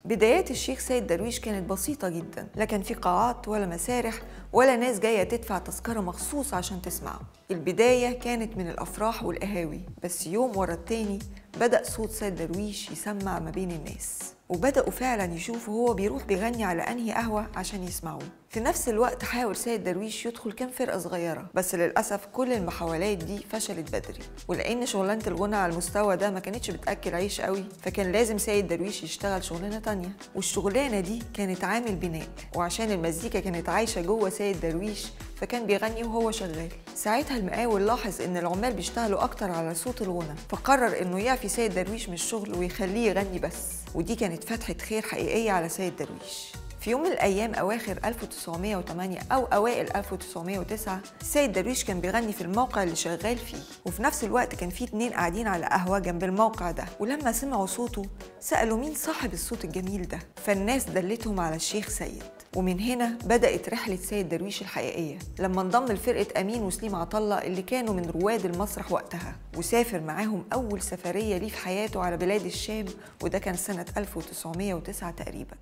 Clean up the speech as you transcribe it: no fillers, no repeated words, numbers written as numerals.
بدايات الشيخ سيد درويش كانت بسيطة جدا، لا كان في قاعات ولا مسارح ولا ناس جاية تدفع تذكرة مخصوص عشان تسمعه. البداية كانت من الأفراح والقهاوي، بس يوم ورا التاني بدأ صوت سيد درويش يسمع ما بين الناس، وبدأوا فعلا يشوفوا هو بيروح بيغني على أنهي قهوة عشان يسمعوه. في نفس الوقت حاول سيد درويش يدخل كام فرقة صغيرة، بس للأسف كل المحاولات دي فشلت بدري، ولأن شغلانة الغنى على المستوى ده ما كانتش بتأكل عيش قوي، فكان لازم سيد درويش يشتغل شغلانة تانية، والشغلانة دي كانت عامل بناء، وعشان المزيكا كانت عايشة جوه سيد درويش فكان بيغني وهو شغال. ساعتها المقاول لاحظ ان العمال بيشتغلوا اكتر على صوت الغنى، فقرر انه يعفي سيد درويش من الشغل ويخليه يغني بس، ودي كانت فتحة خير حقيقية على سيد درويش. في يوم من الأيام أواخر 1908 أو أوائل 1909 سيد درويش كان بيغني في الموقع اللي شغال فيه، وفي نفس الوقت كان في 2 قاعدين على قهوة جنب الموقع ده، ولما سمعوا صوته سألوا مين صاحب الصوت الجميل ده، فالناس دلتهم على الشيخ سيد. ومن هنا بدأت رحلة سيد درويش الحقيقية، لما انضم لفرقة أمين وسليم عطلة اللي كانوا من رواد المسرح وقتها، وسافر معاهم أول سفرية ليه في حياته على بلاد الشام، وده كان سنة 1909 تقريبا.